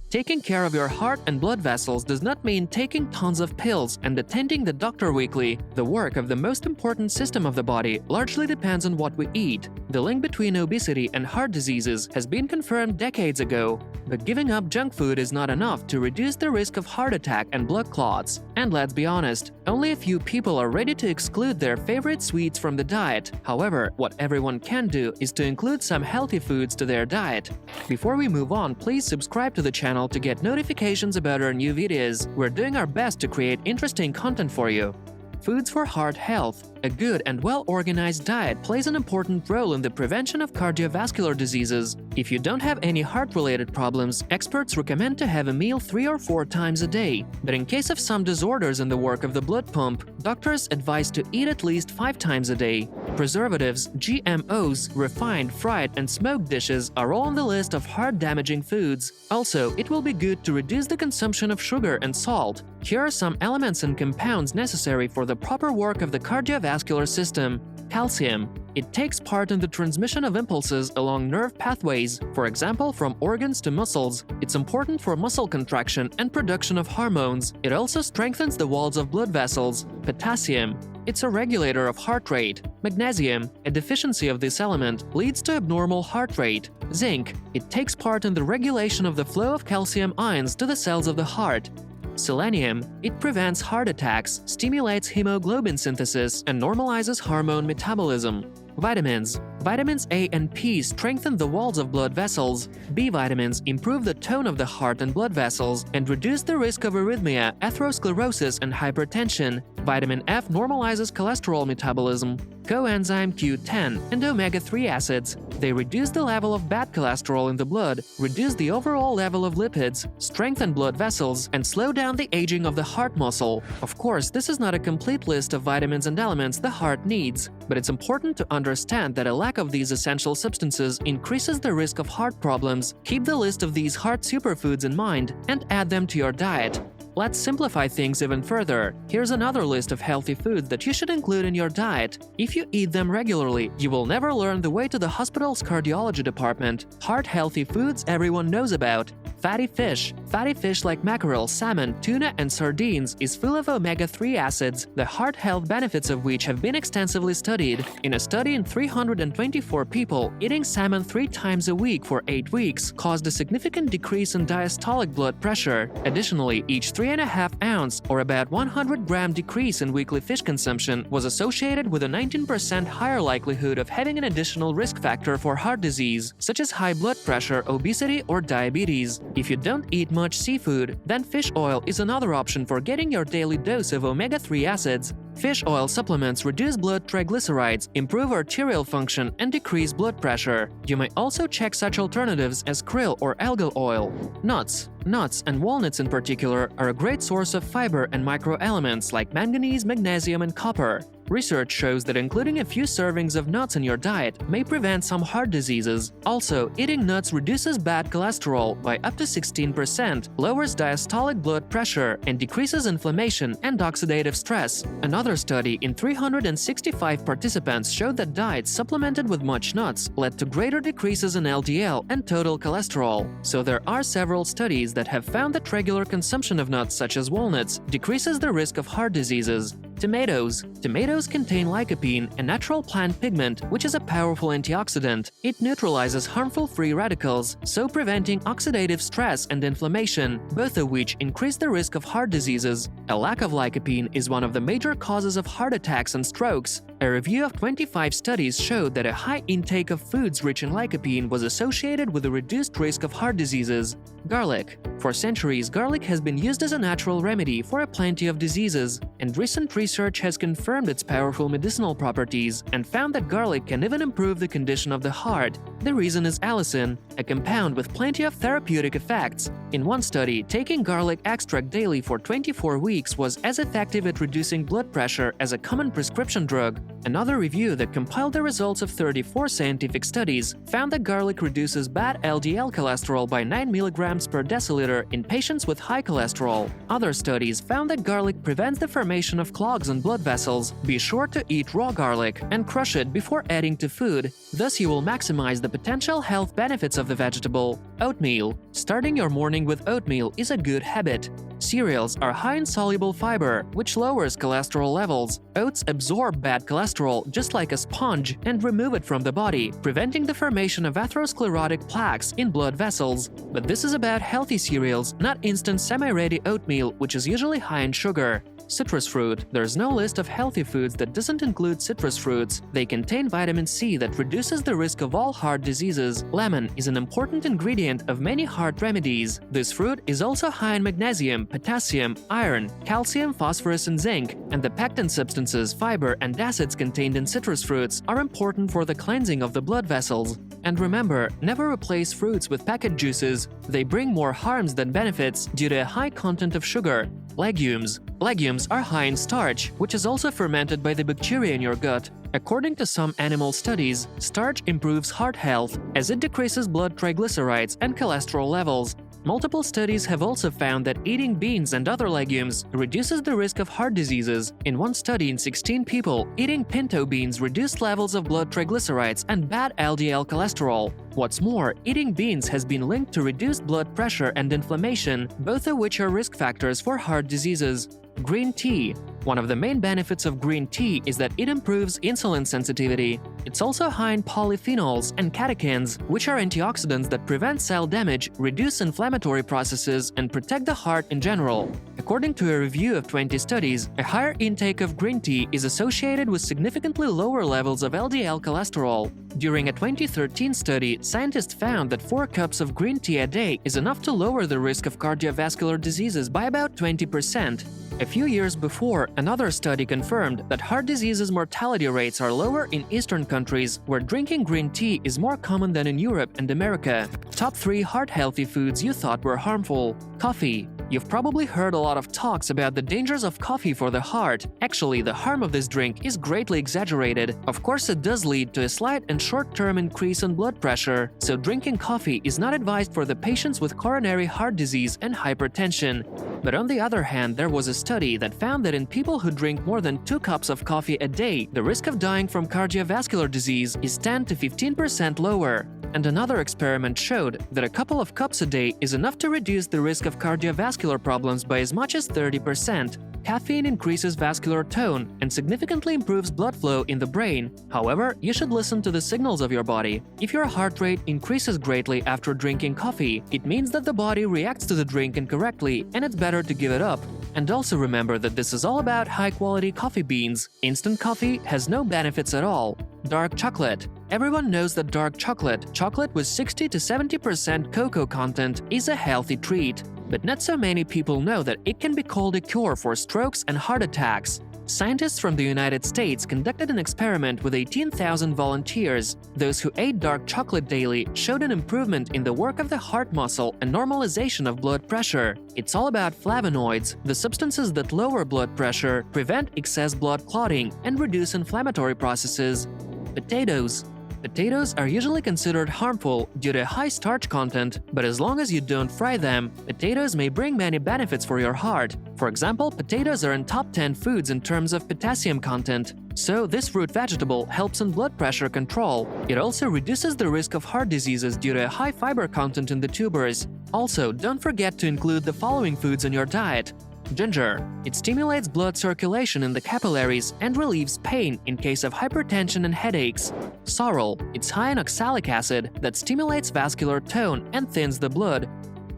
Taking care of your heart and blood vessels does not mean taking tons of pills and attending the doctor weekly. The work of the most important system of the body largely depends on what we eat. The link between obesity and heart diseases has been confirmed decades ago. But giving up junk food is not enough to reduce the risk of heart attack and blood clots. And let's be honest, only a few people are ready to exclude their favorite sweets from the diet. However, what everyone can do is to include some healthy foods to their diet. Before we move on, please subscribe to the channel to get notifications about our new videos. We're doing our best to create interesting content for you. Foods for heart health. A good and well-organized diet plays an important role in the prevention of cardiovascular diseases. If you don't have any heart-related problems, experts recommend to have a meal 3 or 4 times a day. But in case of some disorders in the work of the blood pump, doctors advise to eat at least 5 times a day. Preservatives, GMOs, refined, fried, and smoked dishes are all on the list of heart-damaging foods. Also, it will be good to reduce the consumption of sugar and salt. Here are some elements and compounds necessary for the proper work of the cardiovascular system. Calcium. It takes part in the transmission of impulses along nerve pathways, for example from organs to muscles. It's important for muscle contraction and production of hormones. It also strengthens the walls of blood vessels. Potassium. It's a regulator of heart rate. Magnesium. A deficiency of this element leads to abnormal heart rate. Zinc. It takes part in the regulation of the flow of calcium ions to the cells of the heart. Selenium. It prevents heart attacks, stimulates hemoglobin synthesis, and normalizes hormone metabolism. Vitamins. Vitamins A and P strengthen the walls of blood vessels. B vitamins improve the tone of the heart and blood vessels and reduce the risk of arrhythmia, atherosclerosis, and hypertension. Vitamin F normalizes cholesterol metabolism. Coenzyme Q10 and omega-3 acids. They reduce the level of bad cholesterol in the blood, reduce the overall level of lipids, strengthen blood vessels, and slow down the aging of the heart muscle. Of course, this is not a complete list of vitamins and elements the heart needs, but it's important to understand that a lack of these essential substances increases the risk of heart problems. Keep the list of these heart superfoods in mind and add them to your diet. Let's simplify things even further. Here's another list of healthy foods that you should include in your diet. If you eat them regularly, you will never learn the way to the hospital's cardiology department. Heart-healthy foods everyone knows about. Fatty fish. Fatty fish like mackerel, salmon, tuna, and sardines is full of omega-3 acids, the heart health benefits of which have been extensively studied. In a study in 324 people, eating salmon 3 times a week for 8 weeks caused a significant decrease in diastolic blood pressure. Additionally, each 3.5 ounce or about 100-gram decrease in weekly fish consumption was associated with a 19% higher likelihood of having an additional risk factor for heart disease, such as high blood pressure, obesity, or diabetes. If you don't eat much seafood, then fish oil is another option for getting your daily dose of omega-3 acids. Fish oil supplements reduce blood triglycerides, improve arterial function, and decrease blood pressure. You may also check such alternatives as krill or algal oil. Nuts. Nuts, and walnuts in particular, are a great source of fiber and microelements like manganese, magnesium, and copper. Research shows that including a few servings of nuts in your diet may prevent some heart diseases. Also, eating nuts reduces bad cholesterol by up to 16%, lowers diastolic blood pressure, and decreases inflammation and oxidative stress. Another study in 365 participants showed that diets supplemented with much nuts led to greater decreases in LDL and total cholesterol. So there are several studies that have found that regular consumption of nuts such as walnuts decreases the risk of heart diseases. Tomatoes. Tomatoes contain lycopene, a natural plant pigment which is a powerful antioxidant. It neutralizes harmful free radicals, so preventing oxidative stress and inflammation, both of which increase the risk of heart diseases. A lack of lycopene is one of the major causes of heart attacks and strokes. A review of 25 studies showed that a high intake of foods rich in lycopene was associated with a reduced risk of heart diseases. Garlic. For centuries, garlic has been used as a natural remedy for a plenty of diseases, and recent research has confirmed its powerful medicinal properties and found that garlic can even improve the condition of the heart. The reason is allicin, a compound with plenty of therapeutic effects. In one study, taking garlic extract daily for 24 weeks was as effective at reducing blood pressure as a common prescription drug. Another review that compiled the results of 34 scientific studies found that garlic reduces bad LDL cholesterol by 9 mg per deciliter in patients with high cholesterol. Other studies found that garlic prevents the formation of clogs in blood vessels. Be sure to eat raw garlic and crush it before adding to food. Thus, you will maximize the the potential health benefits of the vegetable. Oatmeal. Starting your morning with oatmeal is a good habit. Cereals are high in soluble fiber, which lowers cholesterol levels. Oats absorb bad cholesterol just like a sponge and remove it from the body, preventing the formation of atherosclerotic plaques in blood vessels. But this is about healthy cereals, not instant semi-ready oatmeal, which is usually high in sugar. Citrus fruit. There's no list of healthy foods that doesn't include citrus fruits. They contain vitamin C that reduces the risk of all heart diseases. Lemon is an important ingredient of many heart remedies. This fruit is also high in magnesium, potassium, iron, calcium, phosphorus, and zinc, and the pectin substances, fiber, and acids contained in citrus fruits are important for the cleansing of the blood vessels. And remember, never replace fruits with packet juices. They bring more harms than benefits due to a high content of sugar. Legumes. Legumes are high in starch, which is also fermented by the bacteria in your gut. According to some animal studies, starch improves heart health as it decreases blood triglycerides and cholesterol levels. Multiple studies have also found that eating beans and other legumes reduces the risk of heart diseases. In one study in 16 people, eating pinto beans reduced levels of blood triglycerides and bad LDL cholesterol. What's more, eating beans has been linked to reduced blood pressure and inflammation, both of which are risk factors for heart diseases. Green tea. One of the main benefits of green tea is that it improves insulin sensitivity. It's also high in polyphenols and catechins, which are antioxidants that prevent cell damage, reduce inflammatory processes, and protect the heart in general. According to a review of 20 studies, a higher intake of green tea is associated with significantly lower levels of LDL cholesterol. During a 2013 study, scientists found that 4 cups of green tea a day is enough to lower the risk of cardiovascular diseases by about 20%. A few years before, another study confirmed that heart diseases mortality rates are lower in Eastern countries, where drinking green tea is more common than in Europe and America. Top 3 heart-healthy foods you thought were harmful. Coffee. You've probably heard a lot of talks about the dangers of coffee for the heart. Actually, the harm of this drink is greatly exaggerated. Of course, it does lead to a slight and short-term increase in blood pressure, so drinking coffee is not advised for the patients with coronary heart disease and hypertension. But on the other hand, there was a study that found that in people who drink more than 2 cups of coffee a day, the risk of dying from cardiovascular disease is 10 to 15% lower. And another experiment showed that a couple of cups a day is enough to reduce the risk of cardiovascular problems by as much as 30%. Caffeine increases vascular tone and significantly improves blood flow in the brain. However, you should listen to the signals of your body. If your heart rate increases greatly after drinking coffee, it means that the body reacts to the drink incorrectly, and it's better to give it up. And also remember that this is all about high-quality coffee beans. Instant coffee has no benefits at all. Dark chocolate. Everyone knows that dark chocolate with 60 to 70% cocoa content, is a healthy treat. But not so many people know that it can be called a cure for strokes and heart attacks. Scientists from the United States conducted an experiment with 18,000 volunteers. Those who ate dark chocolate daily showed an improvement in the work of the heart muscle and normalization of blood pressure. It's all about flavonoids, the substances that lower blood pressure, prevent excess blood clotting, and reduce inflammatory processes. Potatoes. Potatoes are usually considered harmful due to high starch content, but as long as you don't fry them, potatoes may bring many benefits for your heart. For example, potatoes are in top 10 foods in terms of potassium content. So this root vegetable helps in blood pressure control. It also reduces the risk of heart diseases due to a high fiber content in the tubers. Also, don't forget to include the following foods in your diet. Ginger. It stimulates blood circulation in the capillaries and relieves pain in case of hypertension and headaches. Sorrel. It's high in oxalic acid that stimulates vascular tone and thins the blood.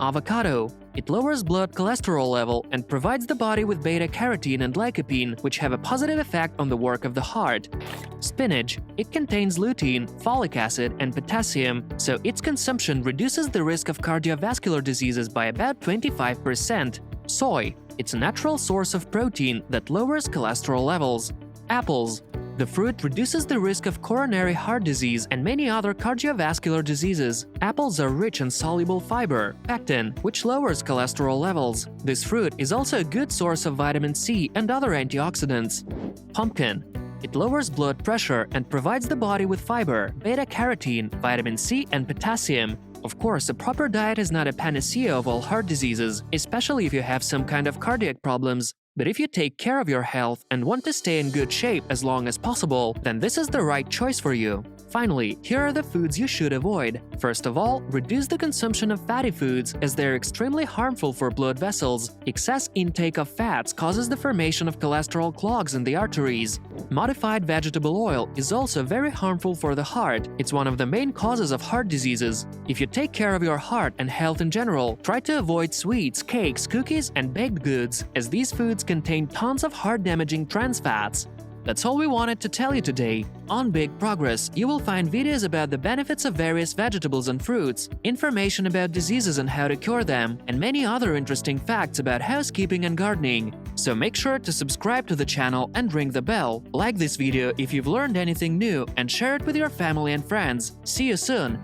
Avocado. It lowers blood cholesterol level and provides the body with beta-carotene and lycopene, which have a positive effect on the work of the heart. Spinach. It contains lutein, folic acid, and potassium, so its consumption reduces the risk of cardiovascular diseases by about 25%. Soy. It's a natural source of protein that lowers cholesterol levels. Apples. The fruit reduces the risk of coronary heart disease and many other cardiovascular diseases. Apples are rich in soluble fiber, pectin, which lowers cholesterol levels. This fruit is also a good source of vitamin C and other antioxidants. Pumpkin. It lowers blood pressure and provides the body with fiber, beta-carotene, vitamin C, and potassium. Of course, a proper diet is not a panacea of all heart diseases, especially if you have some kind of cardiac problems. But if you take care of your health and want to stay in good shape as long as possible, then this is the right choice for you. Finally, here are the foods you should avoid. First of all, reduce the consumption of fatty foods as they are extremely harmful for blood vessels. Excess intake of fats causes the formation of cholesterol clogs in the arteries. Modified vegetable oil is also very harmful for the heart. It's one of the main causes of heart diseases. If you take care of your heart and health in general, try to avoid sweets, cakes, cookies, and baked goods, as these foods contain tons of heart-damaging trans fats. That's all we wanted to tell you today. On Big Progress, you will find videos about the benefits of various vegetables and fruits, information about diseases and how to cure them, and many other interesting facts about housekeeping and gardening. So make sure to subscribe to the channel and ring the bell. Like this video if you've learned anything new, and share it with your family and friends. See you soon!